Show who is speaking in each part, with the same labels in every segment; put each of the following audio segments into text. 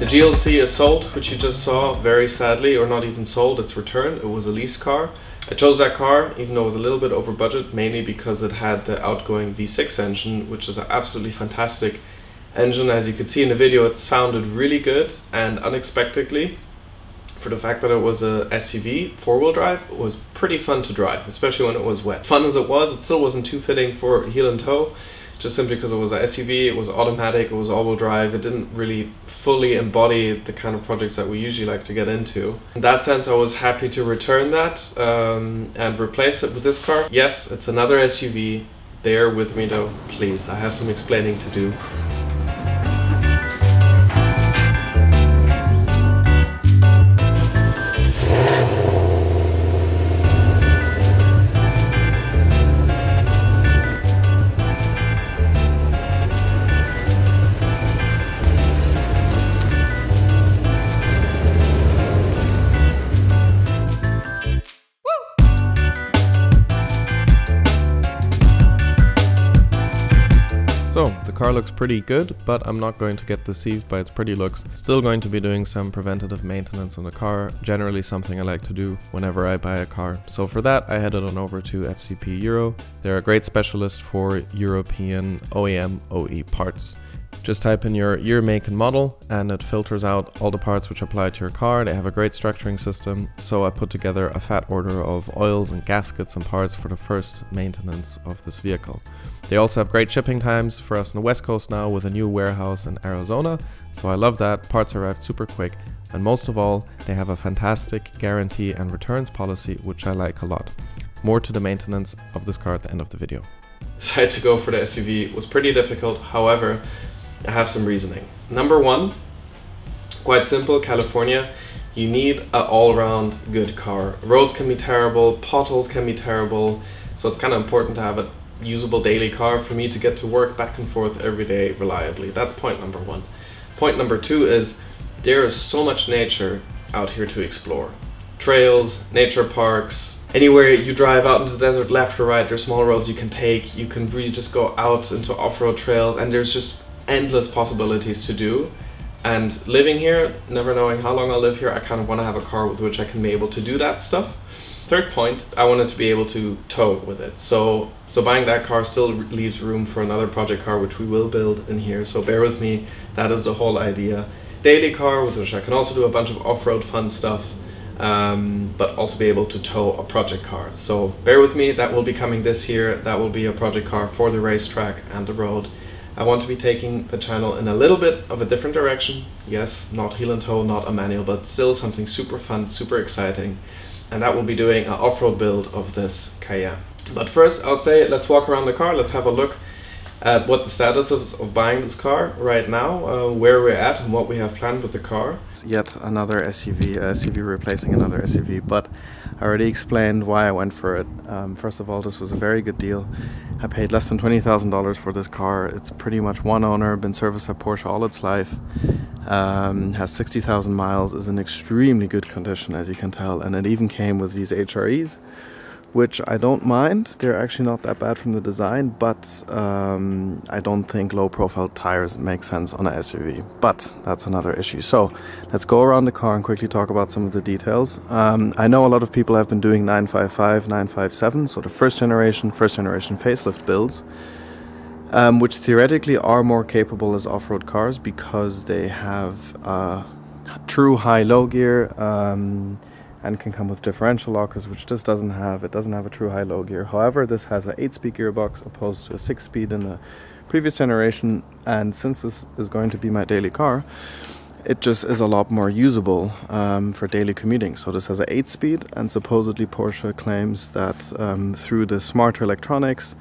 Speaker 1: The GLC is sold, which you just saw, very sadly, or not even sold, it's returned. It was a lease car. I chose that car even though it was a little bit over budget, mainly because it had the outgoing V6 engine, which is an absolutely fantastic engine. As you could see in the video, it sounded really good, and unexpectedly, for the fact that it was a SUV, four-wheel drive, it was pretty fun to drive, especially when it was wet. Fun as it still wasn't too fitting for heel and toe, just simply because it was an SUV, it was automatic, it was all-wheel drive, it didn't really fully embody the kind of projects that we usually like to get into. In that sense, I was happy to return that and replace it with this car. Yes, it's another SUV. Bear with me though, please. I have some explaining to do. So, the car looks pretty good, but I'm not going to get deceived by its pretty looks. Still going to be doing some preventative maintenance on the car, generally something I like to do whenever I buy a car. So for that, I headed on over to FCP Euro. They're a great specialist for European OEM OE parts. Just type in your year, make and model and it filters out all the parts which apply to your car. They have a great structuring system, so I put together a fat order of oils and gaskets and parts for the first maintenance of this vehicle. They also have great shipping times for us on the West Coast now with a new warehouse in Arizona, so I love that. Parts arrived super quick, and most of all, they have a fantastic guarantee and returns policy, which I like a lot. More to the maintenance of this car at the end of the video. Decided to go for the SUV was pretty difficult, however, I have some reasoning. Number one, quite simple, California, you need an all-around good car. Roads can be terrible, potholes can be terrible, so it's kind of important to have a usable daily car for me to get to work back and forth every day reliably. That's point number one. Point number two is there is so much nature out here to explore. Trails, nature parks, anywhere you drive out into the desert, left or right, there's small roads you can take. You can really just go out into off-road trails, and there's just endless possibilities to do. And living here, never knowing how long I'll live here, I kind of want to have a car with which I can be able to do that stuff. Third point, I wanted to be able to tow with it. So buying that car still leaves room for another project car, which we will build in here. So bear with me, that is the whole idea. Daily car with which I can also do a bunch of off-road fun stuff, but also be able to tow a project car. So bear with me, that will be coming this year. That will be a project car for the racetrack and the road. I want to be taking the channel in a little bit of a different direction. Yes, not heel and toe, not a manual, but still something super fun, super exciting. And that will be doing an off-road build of this Cayenne. But first, I would say let's walk around the car, let's have a look. at what the status is of buying this car right now, where we're at and what we have planned with the car. Yet another SUV replacing another SUV, but I already explained why I went for it. First of all, this was a very good deal. I paid less than $20,000 for this car. It's pretty much one owner, been serviced at Porsche all its life, has 60,000 miles, is in extremely good condition as you can tell, and it even came with these HREs, which I don't mind. They're actually not that bad from the design, but I don't think low profile tires make sense on an SUV, but that's another issue. So let's go around the car and quickly talk about some of the details. I know a lot of people have been doing 955, 957, so the first generation facelift builds, which theoretically are more capable as off-road cars because they have true high-low gear, and can come with differential lockers, which this doesn't have. It doesn't have a true high-low gear. However, this has an 8-speed gearbox opposed to a 6-speed in the previous generation, and since this is going to be my daily car, it just is a lot more usable for daily commuting. So this has an 8-speed, and supposedly Porsche claims that through the smarter electronics,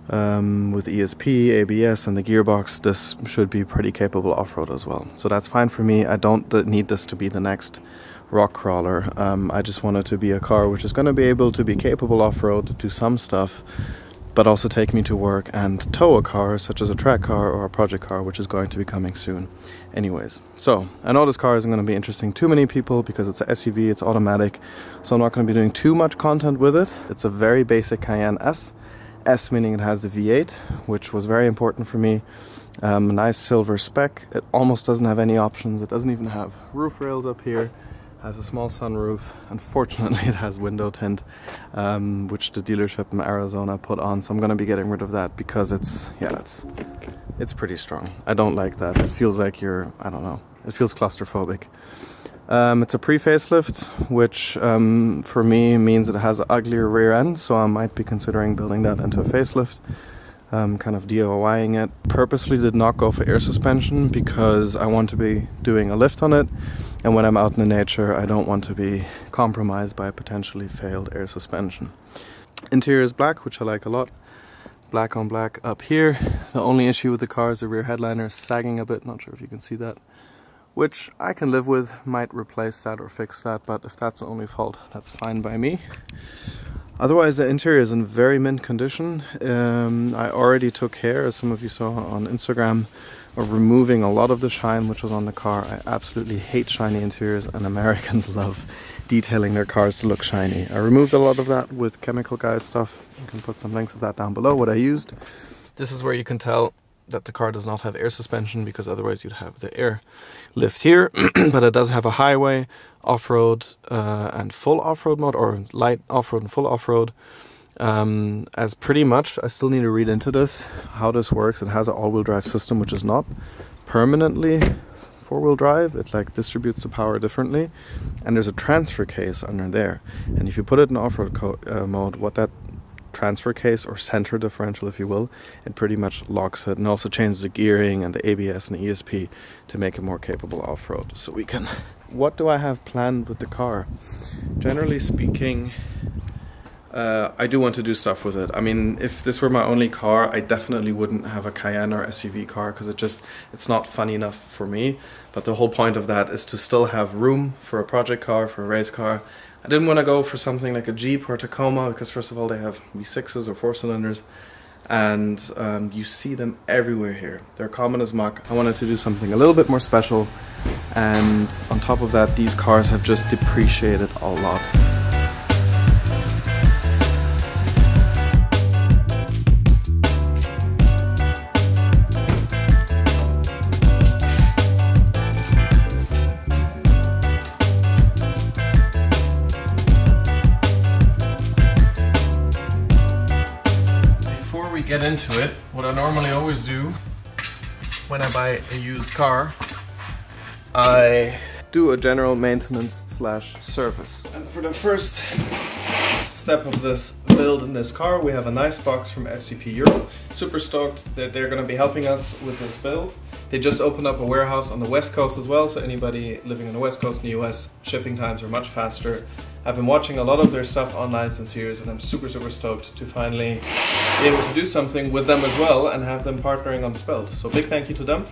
Speaker 1: with ESP, ABS and the gearbox, this should be pretty capable off-road as well. So that's fine for me. I don't need this to be the next rock crawler. I just want it to be a car which is going to be able to be capable off-road, to do some stuff, but also take me to work and tow a car such as a track car or a project car, which is going to be coming soon. Anyways, so I know this car isn't going to be interesting too many people because it's an SUV, it's automatic, so I'm not going to be doing too much content with it. It's a very basic Cayenne S meaning it has the V8, which was very important for me. A nice silver spec. It almost doesn't have any options. It doesn't even have roof rails up here. Has a small sunroof. Unfortunately, it has window tint, which the dealership in Arizona put on. So I'm going to be getting rid of that because it's pretty strong. I don't like that. It feels like I don't know. It feels claustrophobic. It's a pre-facelift, which for me means it has an uglier rear end, so I might be considering building that into a facelift. Kind of DIYing it. Purposely did not go for air suspension because I want to be doing a lift on it, and when I'm out in the nature I don't want to be compromised by a potentially failed air suspension. Interior is black, which I like a lot. Black on black up here. The only issue with the car is the rear headliner is sagging a bit, not sure if you can see that, which I can live with, might replace that or fix that, but if that's the only fault, that's fine by me. Otherwise, the interior is in very mint condition. I already took care, as some of you saw on Instagram, of removing a lot of the shine which was on the car. I absolutely hate shiny interiors, and Americans love detailing their cars to look shiny. I removed a lot of that with Chemical Guys stuff. You can put some links of that down below, what I used. This is where you can tell that the car does not have air suspension, because otherwise you'd have the air lift here. But it does have a highway, off-road and full off-road mode, or light off-road and full off-road. As pretty much, I still need to read into this, how this works. It has an all-wheel drive system, which is not permanently four-wheel drive. It like distributes the power differently, and there's a transfer case under there. And if you put it in off-road mode, what that transfer case, or center differential if you will, it pretty much locks it, and also changes the gearing and the ABS and the ESP to make it more capable off-road. So we can... What do I have planned with the car? Generally speaking, I do want to do stuff with it. I mean, if this were my only car, I definitely wouldn't have a Cayenne or SUV car, because it's not fun enough for me. But the whole point of that is to still have room for a project car, for a race car. I didn't want to go for something like a Jeep or a Tacoma, because first of all they have V6s or 4-cylinders, and you see them everywhere here. They're common as muck. I wanted to do something a little bit more special, and on top of that, these cars have just depreciated a lot. Get into it, what I normally always do when I buy a used car, I do a general maintenance / service. And for the first step of this build in this car, we have a nice box from FCP Europe. Super stoked that they're going to be helping us with this build. They just opened up a warehouse on the West Coast as well, so anybody living on the West Coast in the US, shipping times are much faster. I've been watching a lot of their stuff online since years, and I'm super stoked to finally be able to do something with them as well and have them partnering on this build. So big thank you to them.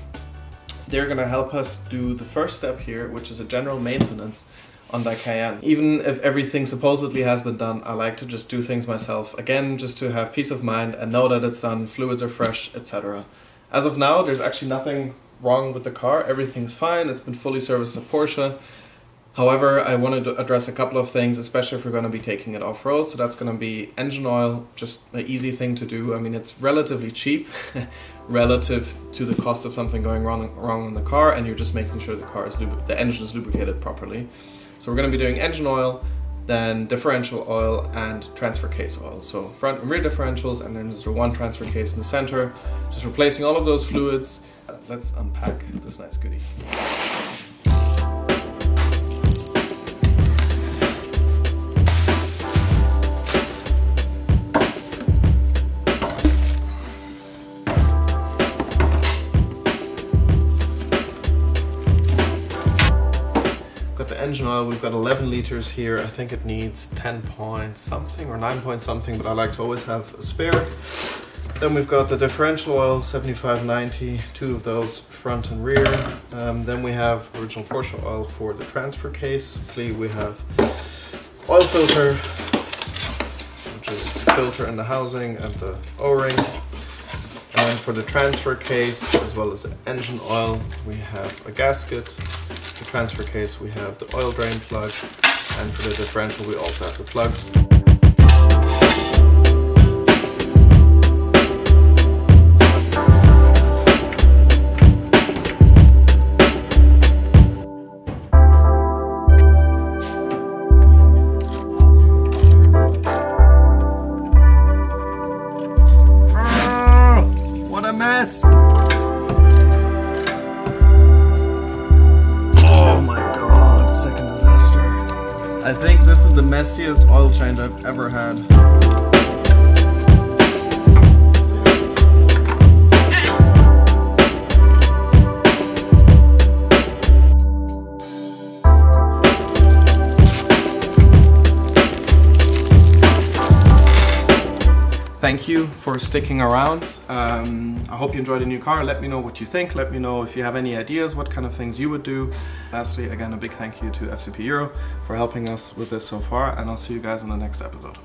Speaker 1: They're gonna help us do the first step here, which is a general maintenance on that Cayenne. Even if everything supposedly has been done, I like to just do things myself. Again, just to have peace of mind and know that it's done, fluids are fresh, etc. As of now, there's actually nothing wrong with the car. Everything's fine. It's been fully serviced at Porsche. However, I wanted to address a couple of things, especially if we're going to be taking it off-road. So that's going to be engine oil, just an easy thing to do. I mean, it's relatively cheap relative to the cost of something going wrong in the car, and you're just making sure the engine is lubricated properly. So we're going to be doing engine oil, then differential oil and transfer case oil. So front and rear differentials, and then there's one transfer case in the center. Just replacing all of those fluids. Let's unpack this nice goodie. Engine oil, we've got 11 liters here. I think it needs 10 point something or 9 point something, but I like to always have a spare. Then we've got the differential oil, 75/90, 2 of those, front and rear. Then we have original Porsche oil for the transfer case. We have oil filter, which is the filter in the housing and the O-ring. And then for the transfer case, as well as the engine oil, we have a gasket. The transfer case, we have the oil drain plug, and for the differential we also have the plugs. What a mess! I think this is the messiest oil change I've ever had. Thank you for sticking around. I hope you enjoyed the new car. Let me know what you think. Let me know if you have any ideas, what kind of things you would do. Lastly, again, a big thank you to FCP Euro for helping us with this so far, and I'll see you guys in the next episode.